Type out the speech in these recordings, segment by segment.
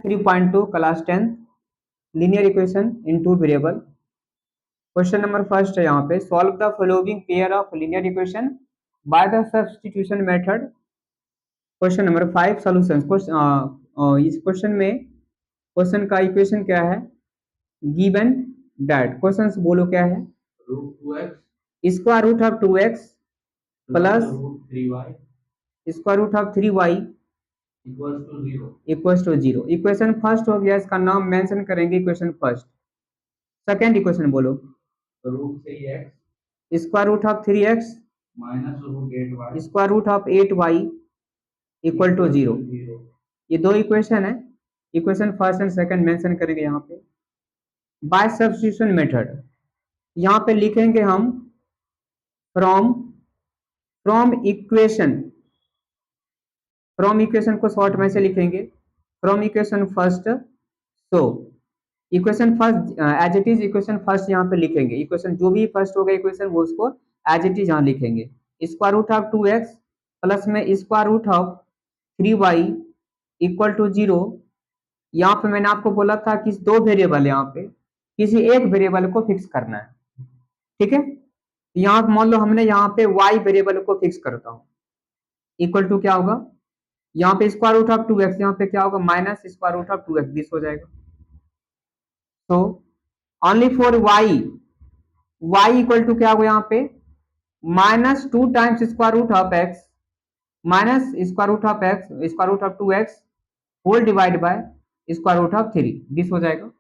3.2 class 10 linear equation in two variable. Question number first है यहाँ पे, solve the following pair of linear equation by the substitution method. Question number 5 solutions. इस question में question का equation क्या है, given that. Question बोलो क्या है, square root of 2x plus square root of 3y equals to 0। Equation first हो गया, इसका नाम मेंशन करेंगे इक्वेशन फर्स्ट। सेकंड इक्वेशन बोलो, square root of 3x square root of 8y equal to 0। ये दो इक्वेशन है, equation first and second mention करेंगे यहाँ पे। बाय सब्स्टिट्यूशन मेथड यहाँ पे लिखेंगे हम फ्रॉम इक्वेशन को शॉर्ट में से लिखेंगे from equation first. So equation first as it is equation first यहाँ पे लिखेंगे। इक्वेशन जो भी फर्स्ट होगा इक्वेशन वो उसको एज इट इज यहाँ लिखेंगे। Square root of 2x plus में square root of 3y equal to 0। यहाँ पे मैंने आपको बोला था कि दो वेरिएबल यहाँ पे किसी एक वेरिएबल को फिक्स करना है, ठीक है। यहाँ मान लो हमने यहाँ पे y वेरिएबल को फिक्स करता हूँ, इक्वल टू क्या होगा, यहाँ पे स्क्वायर रूट ऑफ 2x, यहाँ पे क्या होगा minus square root of 2x, this हो जाएगा। तो only for y equal to क्या होगा यहाँ पे minus 2 times square root of x minus square root of x square root of 2x whole divide by square root of 3, this हो जाएगा।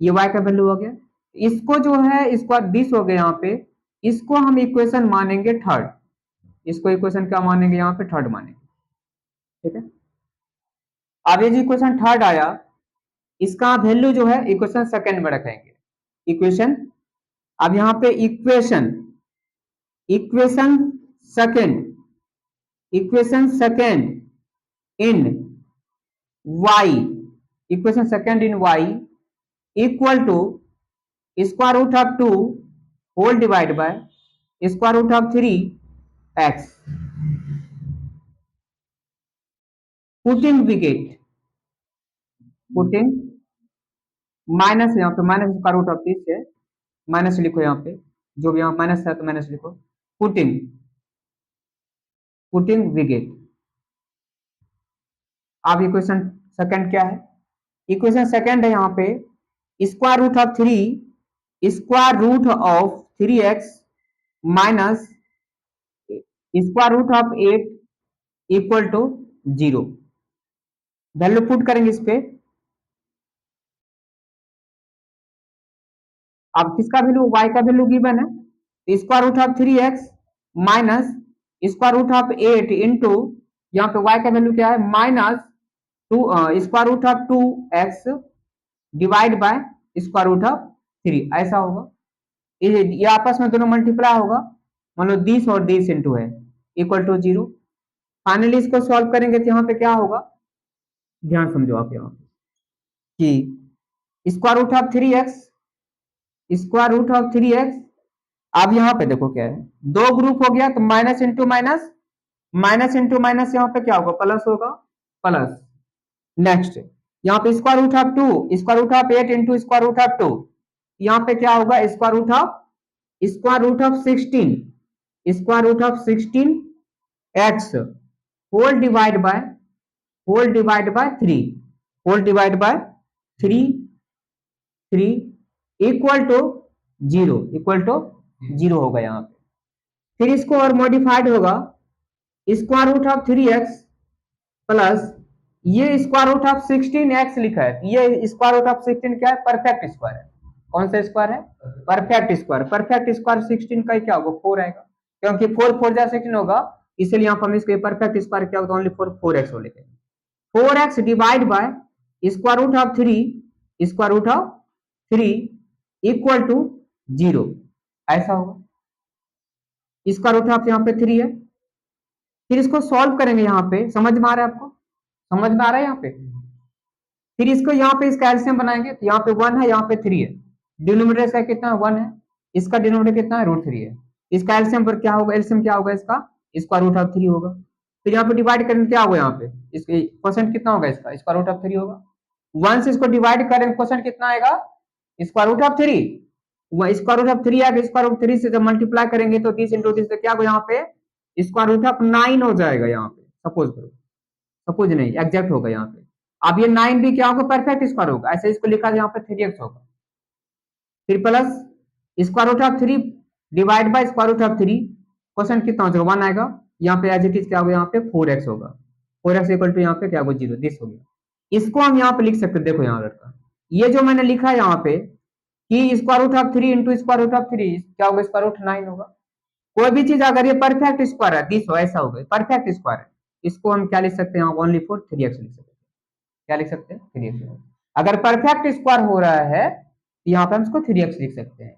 ये y का वैल्यू हो गया। इसको जो है इसको दिस हो गया यहाँ पे, इसको हम इक्वेशन मानेंगे थर्ड। इसको इक्वेशन क्या मानेंगे यहाँ पे, थर्ड मानेंगे, ठीक है। अब ये जो इक्वेशन थर्ड आया इसका वैल्यू जो है इक्वेशन सेकंड में रखेंगे। इक्वेशन, अब यहाँ पे equation second in y, equation second in y equal to square root of 2 whole divide by square root of 3x। Putting minus, यहाँ पे माइनस स्क्वायर रूट ऑफ 3 से माइनस लिखो, यहाँ पे जो भी यहाँ माइनस है तो माइनस लिखो। पुटिंग विगेट। अब इक्वेशन सेकंड क्या है, इक्वेशन सेकंड है यहाँ पे square root of 3x minus square root of 8 equal to 0। Value put करेंगे इस पे। अब किसका वैल्यू, y का वैल्यू गिवन है, square root of 3x minus square root of 8 into यहाँ पे y का वैल्यू क्या है minus square root of 2x divide by square root of 3, ऐसा होगा। ये आपस में दोनों मल्टीप्लाई होगा, मान लो दिस और दिस इंटू है इक्वल टू 0। फाइनली इसको सॉल्व करेंगे तो यहाँ पे क्या होगा, ध्यान समझो आप यहाँ कि स्क्वायर रूट ऑफ 3x अब यहाँ पे देखो क्या है, दो ग्रुप हो गया तो माइनस इंटू माइनस यहाँ पे क्या होगा प्लस होगा, प्लस। नेक्स्ट यहाँ पे square root of 2 square root of 8 into square root of 2, यहाँ पे क्या होगा square root of 16 x whole divide by 3 equal to 0 होगा यहाँ पे। फिर इसको और मॉडिफाइड होगा square root of 3x plus ये स्क्वायर रूट ऑफ 16x लिखा है, ये स्क्वायर रूट ऑफ 16 क्या है, परफेक्ट स्क्वायर है। कौन सा स्क्वायर है, परफेक्ट स्क्वायर। परफेक्ट स्क्वायर 16 का क्या होगा 4 आएगा, क्योंकि 4 16 होगा, इसलिए यहाँ पर हम इसके परफेक्ट स्क्वायर क्या होगा ओनली 4x हो लिखेंगे। 4x divide by square root of 3 equal to 0, ऐसा होगा। इसका रूट ऑफ यहाँ पे 3 है। फिर इसको सॉल्व करेंगे, यहाँ पे समझ में आ रहा है आपको, समझ में आ रहा है यहाँ पे। फिर इसको यहाँ पे इसका एलसीएम बनाएंगे तो यहाँ पे 1 है, यहाँ पे 3 है। डिनोमिनेटर इसका कितना है 1 है, इसका डिनोमिनेटर कितना है √3 है। इसका एलसीएम पर क्या होगा, एलसीएम क्या होगा इसका स्क्वायर रूट ऑफ 3 होगा। फिर यहाँ पे डिवाइड करेंगे क्या होगा, यहाँ पे इसके परसेंट कितना होगा, इसका स्क्वायर रूट ऑफ 3 होगा। 1 से इसको डिवाइड करें क्वेश्चन कितना आएगा, square root of 3, square root of 3 आएगा, स्क्वायर रूट 3 से जब मल्टीप्लाई करेंगे तो 30 इंटू 30 क्या होगा यहाँ पे स्क्वायर रूट ऑफ 9 हो जाएगा यहाँ पे, सपोज करो, सपोज नहीं एग्जैक्ट होगा यहाँ पे। अब ये 9 भी क्या होगा परफेक्ट स्क्वायर होगा, ऐसे इसको लिखा यहाँ पे 3x होगा, फिर plus square root of 3 divide by square root of 3, question कितना हो जाएगा 1 आएगा, यहाँ पे एज इट इज क्या होगा यहाँ पे 4x होगा, 4x इक्वल टू यहाँ पे क्या होगा 0, दिस हो गया। इसको हम यहाँ पे लिख सकते हैं, देखो यहाँ लड़का ये जो मैंने लिखा है यहाँ पे कि square root of 3 into square root of 3 क्या होगा स्क्वायर रूट 9 होगा। कोई भी चीज अगर ये परफेक्ट स्क्वायर है, दिस हो ऐसा होगा परफेक्ट स्क्वायर है, इसको हम क्या लिख सकते हैं ओनली फॉर 3x लिख सकते हैं, क्या लिख सकते हैं 3x। अगर परफेक्ट स्क्वायर हो रहा है तो यहाँ पे हम इसको 3x लिख सकते हैं।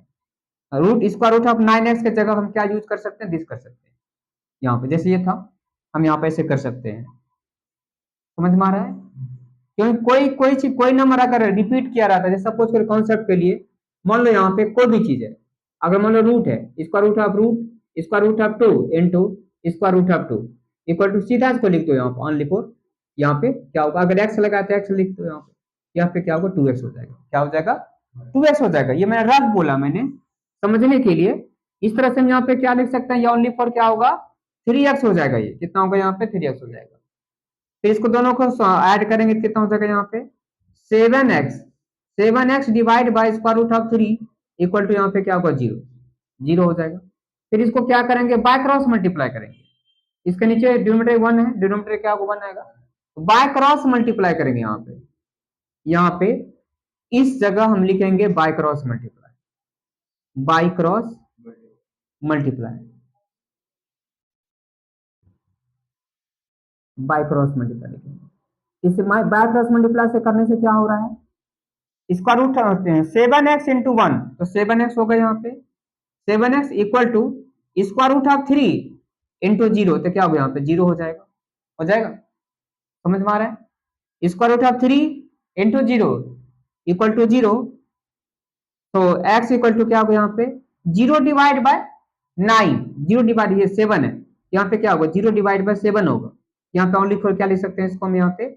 Root square root of 9x के जगह हम क्या यूज कर सकते हैं, दिस कर सकते हैं यहाँ पे, जैसे ये था हम यहाँ पे ऐसे कर सकते हैं, समझ में आ रहा है। क्योंकि कोई कोई चीज कोई नंबर अगर रिपीट किया रहता है, जैसे सपोज करो कॉन्सेप्ट के लिए मान लो यहाँ पे कोई भी चीज है, अगर मान लो रूट है square root of 2 into square root of 2 equal to सीधा इसको लिख दो यहाँ पे ऑनली फोर, यहाँ पे क्या होगा अगर एक्स लगा तो एक्स लिख दो यहाँ पे क्या होगा 2x हो जाएगा, क्या हो जाएगा 2x हो जाएगा। ये मैंने रफ बोला मैंने समझने के लिए, इस तरह से हम यहाँ पे क्या लिख सकते हैं, ये ओनली फॉर क्या होगा 3x हो जाएगा, ये कितना होगा यहाँ पे 3x हो जाएगा। फिर इसको दोनों को ऐड करेंगे कितना हो जाएगा यहाँ पे 7x divide by square root of 3 equal to यहाँ पे क्या होगा 0, 0 हो जाएगा। फिर इसको क्या करेंगे बाय क्रॉस मल्टीप्लाई करेंगे, इसके नीचे डिनोमिनेटर 1 है, डिनोमिनेटर क्या होगा 1 आएगा, बाय क्रॉस मल्टीप्लाई करेंगे यहाँ पे इस जगह हम लिखेंगे by cross multiply, by cross multiply, by cross multiply लिखेंगे। इसे बाय क्रॉस मल्टीप्लाई से करने से क्या हो रहा है, स्क्वायर रूट होते हैं 7x इंटू 1 तो 7x होगा यहाँ पे 7x equal to square root of 3 into 0 तो क्या होगा यहाँ पे 0 हो जाएगा, हो जाएगा, समझ में आ रहा है। Square root of 3 into 0 equal to 0, तो x इक्वल टू क्या होगा यहाँ पे 0 डिवाइड बाय 9, 0 डिवाइड ये 7 है, यहाँ पे क्या होगा 0 डिवाइड बाय 7 होगा, यहाँ पे ओनली फॉर क्या लिख सकते हैं इसको हम यहाँ पे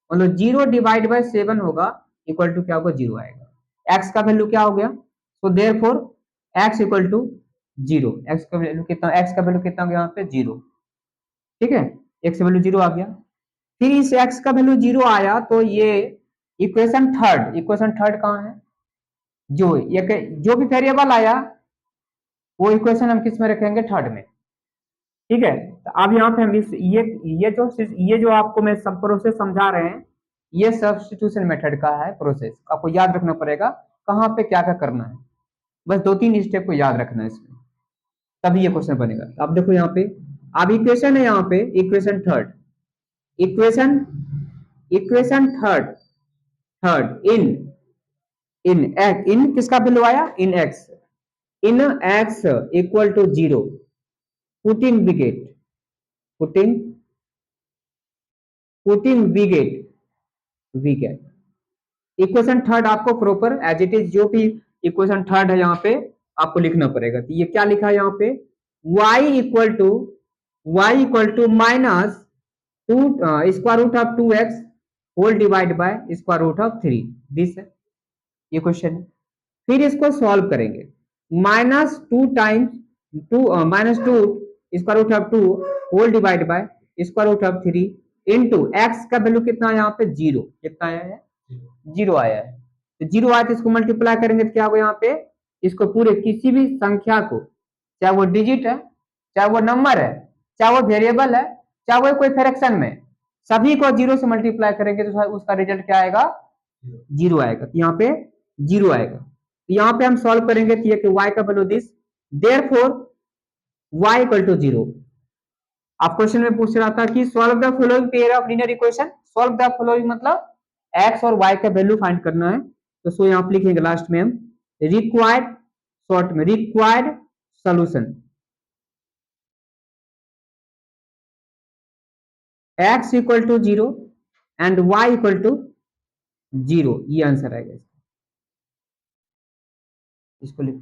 मतलब 0 डिवाइड बाय 7 होगा इक्वल टू क्या होगा 0 आएगा। x का वैल्यू क्या हो गया, तो therefore x equal to 0, x का वैल्यू कितना, x का वैल्यू कितना हो गया यहाँ पे 0, ठीक है x का वैल्यू 0 आ गया। फिर इस x का वैल्यू 0 आया तो ये इक्वेशन थर्ड कहाँ है, जो भी वेरिएबल आया वो इक्वेशन हम किस में रखेंगे थर्ड में, ठीक है। तो अब यहाँ पे हम इस ये जो आपको मैं सब प्रोसेस समझा रहे हैं ये सब्स्टिट्यूशन मेथड का है प्रोसेस, आपको याद रखना पड़ेगा कहाँ पे क्या क्या करना है, बस 2-3 स्टेप को याद रखना है इसमें, तभी ये क्वेश्चन बनेगा। अब देखो यहाँ पे अब इक्वेशन है यहाँ पे equation third, equation equation third in किसका वैल्यू आया in x equal to 0 putting we get equation third आपको प्रॉपर एज इट इज जो भी इक्वेशन थर्ड है यहाँ पे आपको लिखना पड़ेगा। तो ये क्या लिखा है यहाँ पे y equal to minus 2 square root of 2x whole divide by square root of 3, this है ये क्वेश्चन है। फिर इसको सॉल्व करेंगे -2 square root of 2 whole divide by square root of 3 into x का वैल्यू कितना है यहाँ पे 0, कितना आया है 0 आया है, तो 0 आया तो इसको मल्टीप्लाई करेंगे तो क्या होगा यहाँ पे इसको पूरे किसी भी संख्या को चाहे वो डिजिट है चाहे वो नंबर है चाहे वो वेरिएबल है चाहे वो कोई फ्रैक्शन में सभी को 0 से मल्टीप्लाई करेंगे तो उसका रिजल्ट क्या आएगा 0 आएगा, तो यहाँ पे 0 आएगा। तो यहाँ पे हम सॉल्व करेंगे तो ये कि y का value this therefore y equal to 0। आप क्वेश्चन में पूछ रहा था कि solve the following pair of linear equation, सॉल्व द फॉलोइंग मतलब x और y का वैल्यू फाइंड करना है, तो सो यहाँ पे लिखेंगे लास्ट में हम रिक्वायर्ड, शॉर्ट में required solution x equal to 0 and y equal to 0, ये आंसर आएगा इसको लिख